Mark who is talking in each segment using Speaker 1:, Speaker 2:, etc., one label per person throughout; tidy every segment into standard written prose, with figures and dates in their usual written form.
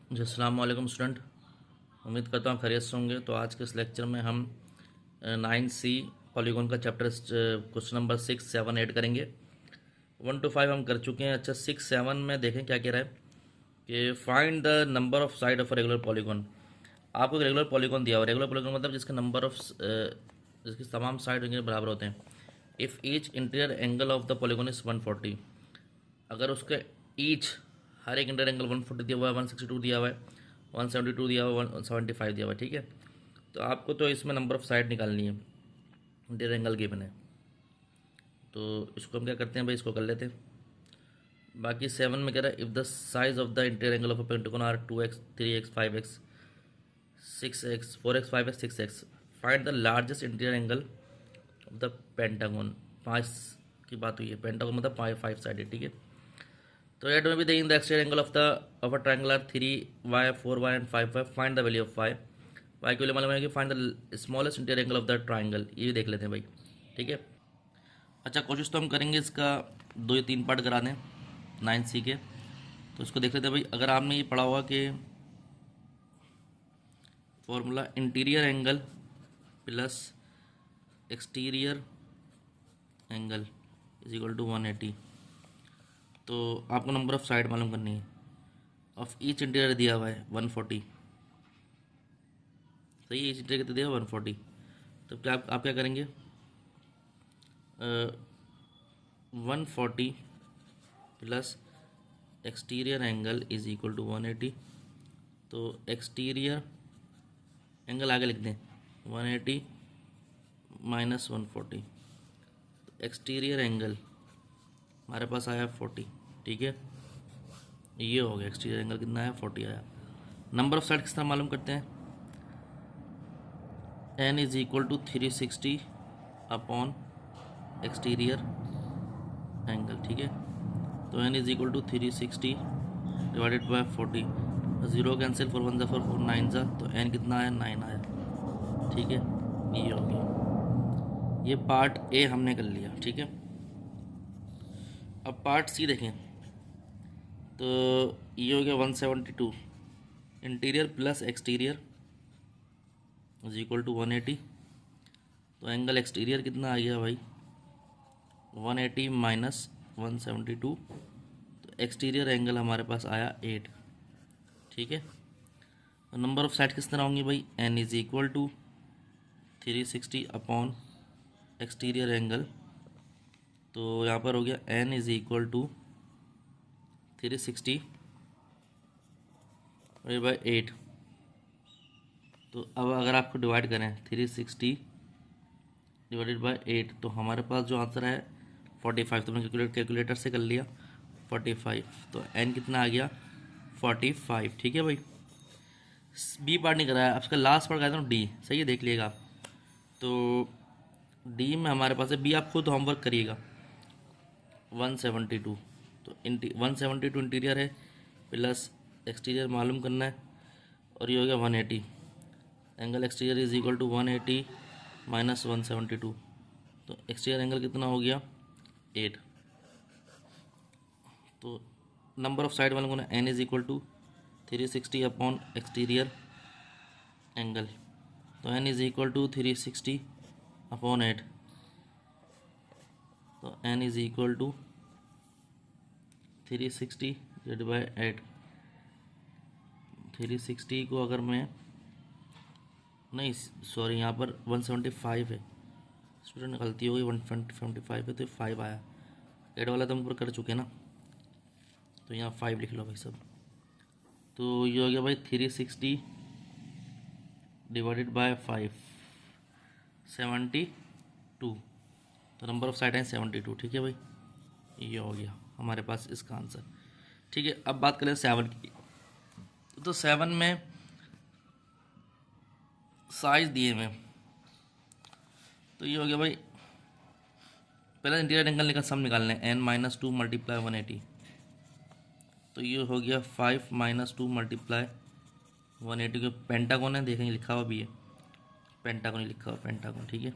Speaker 1: जी अस्सलाम वालेकुम स्टूडेंट। उम्मीद करता हूँ खैरियत से होंगे। तो आज के इस लेक्चर में हम 9C पॉलीगॉन का चैप्टर क्वेश्चन नंबर 6, 7, 8 करेंगे। 1 to 5 हम कर चुके हैं। अच्छा, 6, 7 में देखें क्या कह रहा है कि find the number of side of a regular polygon. आपको एक रेगुलर पॉलीगॉन दिया हुआ। रेगुलर पॉलीगॉन मतलब जिसका नंबर ऑफ जिसकी तमाम साइड होंगे बराबर होते हैं। If each interior angle of the polygon is 140, अगर उसके ईच हर एक इंटर एंगल 140 दिया हुआ है, 162 दिया हुआ है, 172 दिया हुआ है, 175 दिया हुआ है, ठीक है। तो आपको तो इसमें नंबर ऑफ साइड निकालनी है, इंटर एंगल गिवन है। तो इसको हम क्या करते हैं भाई, इसको कर लेते हैं। बाकी 7 में कह रहा है if the size of the inter angle of a pentagon are 2x, 3x, 5x, 6x, 4x, 5x, 6x, find the largest interior angle of the pentagon. 5 की बात हुई है, पेंटागन मतलब 5 साइडेड, ठीक है। तो एट में भी देंगे the exterior angle of a triangle are 3y, 4y and 5y, find the value of y। y की वैल्यू मालूम है कि find the smallest interior angle of the triangle, ये भी देख लेते हैं भाई, ठीक है। अच्छा, कोशिश तो हम करेंगे इसका 2 या 3 पार्ट करा दें 9C के। तो इसको देख लेते हैं भाई। अगर आपने ये पढ़ा हुआ कि formula interior angle plus exterior angle is equal to 180, तो आपको नंबर ऑफ साइड मालूम करनी है। ऑफ ईच इंटीरियर दिया हुआ है 140, सही है। ईच इंटीरियर कितना दिया 140। तो क्या आप क्या करेंगे, 140 plus exterior angle is equal to 180। तो एक्सटीरियर एंगल आगे लिख दें 180 माइनस 140। एक्सटीरियर एंगल हमारे पास आया 40, ठीक है। ये हो गया एक्सटीरियर एंगल कितना आया, 40 आया। नंबर ऑफ साइड किस तरह मालूम करते हैं, n is equal to 360 upon exterior angle, ठीक है। तो n is equal to 360 divided by 40। 0 cancel, 4 1 4, 4 9 जा, तो n कितना आया, 9 आया, ठीक है। ये हो गया, ये पार्ट ए हमने कर लिया, ठीक है। अब पार्ट सी देखें। तो ये हो गया 172 interior plus exterior is equal to 180। तो एंगल एक्सटीरियर कितना आ गया भाई, 180 माइनस 172। तो एक्सटीरियर एंगल हमारे पास आया 8, ठीक है। तो नंबर ऑफ साइड किस तरह होंगी भाई, n is equal to 360 upon exterior angle. तो यहाँ पर हो गया n is equal to 360 by 8। तो अब अगर आपको डिवाइड करें 360 डिवाइडेड बाई 8, तो हमारे पास जो आंसर है 45। तो मैंने कैलकुलेटर से कर लिया 45। तो n कितना आ गया 45, ठीक है भाई। बी पार्ट नहीं कराया, आपका लास्ट पार्ट कराया था डी, सही है, देख लिएगा आप। तो डी में हमारे पास है, बी आप खुद होमवर्क करिएगा। 172, तो 172 इंटीरियर है प्लस एक्सटीरियर मालूम करना है, और ये हो गया 180। Angle exterior is equal to 180 minus 172। तो एक्सटीरियर एंगल कितना हो गया 8। तो नंबर ऑफ साइड वालों को ना n is equal to 360 upon exterior angle. तो n is equal to 360 upon 8। तो n is equal to 360 divide by 8। 360 को अगर मैं, नहीं सॉरी, यहाँ पर 175 है, स्टूडेंट गलती हो गई, 175 है तो 5 आया। 8 वाला तो हम ऊपर कर चुके ना, तो यहाँ 5 लिख लो भाई सब। तो ये हो गया भाई 360 डिवाइडेड बाय 5, 72। तो नंबर ऑफ साइड है 72, ठीक है भाई। ये हो गया हमारे पास इसका आंसर, ठीक है। अब बात करें 7 की। तो 7 में साइज दिए हुए, तो ये हो गया भाई, पहले इंटीरियर एंगल निकाल सम निकालने हैं, n माइनस 2 मल्टीप्लाई 180। तो ये हो गया 5 माइनस 2 मल्टीप्लाई 180 के पेंटागन है, देखेंगे लिखा हुआ भी है, पेंटागन ही लिखा हुआ, पेंटागन, ठीक है।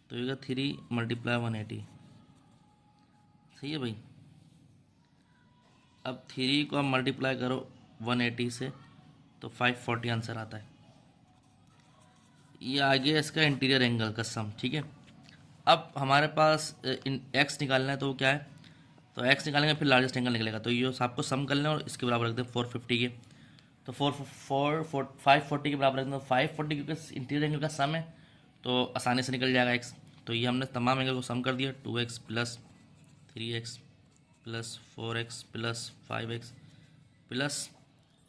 Speaker 1: तो ये होगा 3 मल्टीप्लाई 180, सही है भाई। अब 3 को आप मल्टीप्लाई करो 180 से, तो 540 आंसर आता है। ये आ गया इसका इंटीरियर एंगल का सम, ठीक है। अब हमारे पास एक्स निकालना है, तो क्या है, तो एक्स निकालेंगे फिर लार्जेस्ट एंगल निकलेगा, तो ये आपको सम कर लें और इसके बराबर रख दें 450 के, तो 540 के बराबर रख दें, 540 क्योंकि इंटीरियर एंगल का सम है तो आसानी से निकल जाएगा एक्स। तो ये हमने तमाम एंगल को सम कर दिया, 2x plus 3x plus 4x plus 5x plus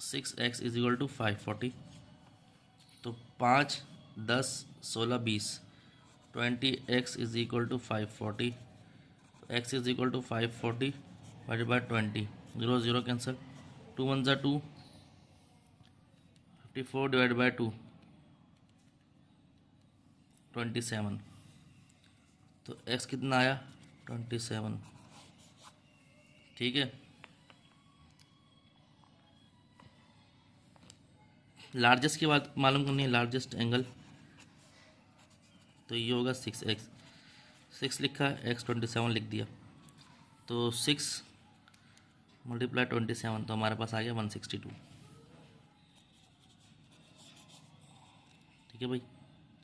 Speaker 1: 6x is equal to 540। तो 5, 10, 16, 20, 20x is equal to 540। x is equal to 540 divided by 20, 0 0 cancel, 2 1 जा 2, 54 डिवाइड बाई 2, 27। तो x कितना आया, 27, ठीक है। लार्जेस्ट की बात मालूम करनी है, लार्जेस्ट एंगल, तो ये होगा 6x, 6 लिखा है, x 27 लिख दिया, तो 6 मल्टीप्लाई 27, तो हमारे पास आ गया 162, ठीक है भाई।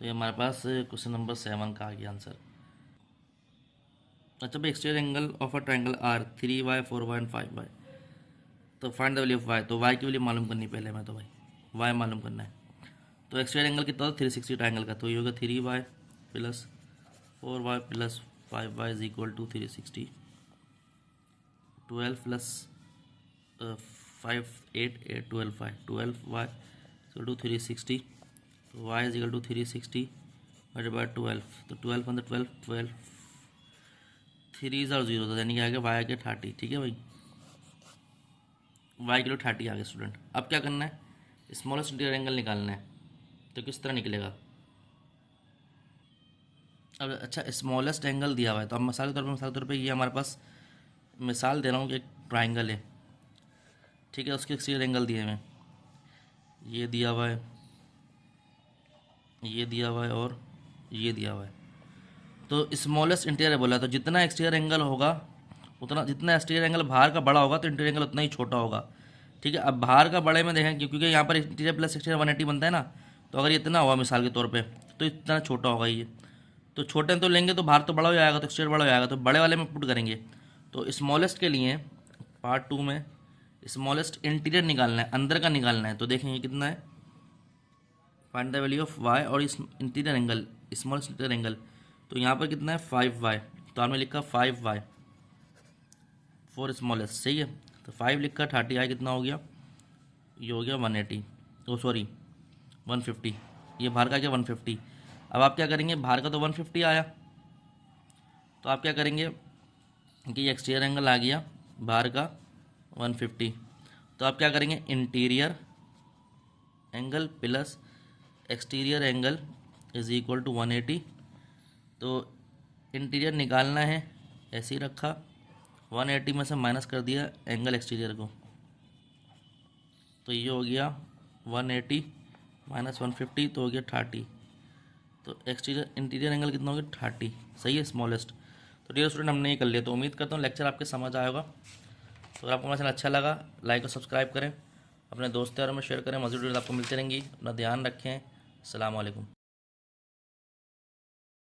Speaker 1: तो ये हमारे पास क्वेश्चन नंबर 7 का आ गया आंसर। अच्छा भाई, exterior angle of a triangle are 3y 4y and 5y, तो find the value of y, तो y की वैल्यू मालूम करनी पहले मैं, तो भाई y मालूम करना है। तो एक्सटीरियर एंगल कितना था, 360 ट्रायंगल का, तो ये होगा 3y plus 4y plus 5y is equal to 360, 12 plus 5 8 8 12y, 12y equal to 360, तो y is equal to 360 divided by 12, तो 12 अंदर 12 12, 3 और 0, तो यानी कि आ गया y आ गया 30, ठीक है भाई, y किलो 30 आ गया स्टूडेंट। अब क्या करना है, स्मॉलेस्ट इंटीरियर एंगल निकालना है, तो किस तरह निकलेगा। अब अच्छा, स्मॉलेस्ट एंगल दिया हुआ है, तो अब मिसाल के तौर पे ये हमारे पास मिसाल दे रहा हूँ कि एक ट्राइंगल है, ठीक है, उसके एक्सटीरियर एंगल दिए हुए हैं, ये दिया हुआ है, ये दिया हुआ है और ये दिया हुआ है। तो स्मॉलेस्ट इंटीरियर बोला, तो जितना एक्सटीरियर एंगल होगा उतना, जितना एक्सटीरियर एंगल बाहर का बड़ा होगा तो इंटीरियर एंगल उतना ही छोटा होगा, ठीक है। अब बाहर का बड़े में देखें, क्योंकि यहाँ पर इंटीरियर प्लस एक्सटीरियर 180 बनता है ना, तो अगर ये इतना हुआ मिसाल के तौर पे, तो इतना छोटा होगा ये, तो छोटे तो लेंगे तो बाहर तो बड़ा हो जाएगा, तो एक्सटीरियर बड़ा हो जाएगा, तो बड़े वाले में पुट करेंगे। तो स्मॉलेस्ट के लिए पार्ट 2 में स्मॉलेस्ट इंटीरियर निकालना है, अंदर का निकालना है, तो देखेंगे कितना है, find the value of y और इस interior angle, smallest interior angle, तो यहाँ पर कितना है 5y, तो हमने लिखा 5y फॉर स्मॉलेस्ट, सही है, तो 5 लिखा, 30 आई कितना हो गया, ये हो गया 180, ओ सॉरी 150, ये बाहर का क्या 150। अब आप क्या करेंगे, बाहर का तो 150 आया, तो आप क्या करेंगे कि ये एक्सटीरियर एंगल आ गया बाहर का 150, तो आप क्या करेंगे, interior angle plus exterior angle is equal to 180, तो इंटीरियर निकालना है, ऐसे ही रखा, 180 में से माइनस कर दिया एंगल एक्सटीरियर को, तो ये हो गया 180 माइनस 150, तो हो गया 30, तो एक्सटीरियर इंटीरियर एंगल कितना हो गया 30, सही है, स्मॉलेस्ट। तो डियर स्टूडेंट, हमने ये कर लिया, तो उम्मीद करता हूँ लेक्चर आपके समझ आएगा। तो अगर आपको हमारा चैनल अच्छा लगा, लाइक और सब्सक्राइब करें, अपने दोस्त यारों में शेयर करें, मज़ीद वीडियो आपको मिलती रहेंगी। अपना ध्यान रखें, अस्सलाम वालेकुम।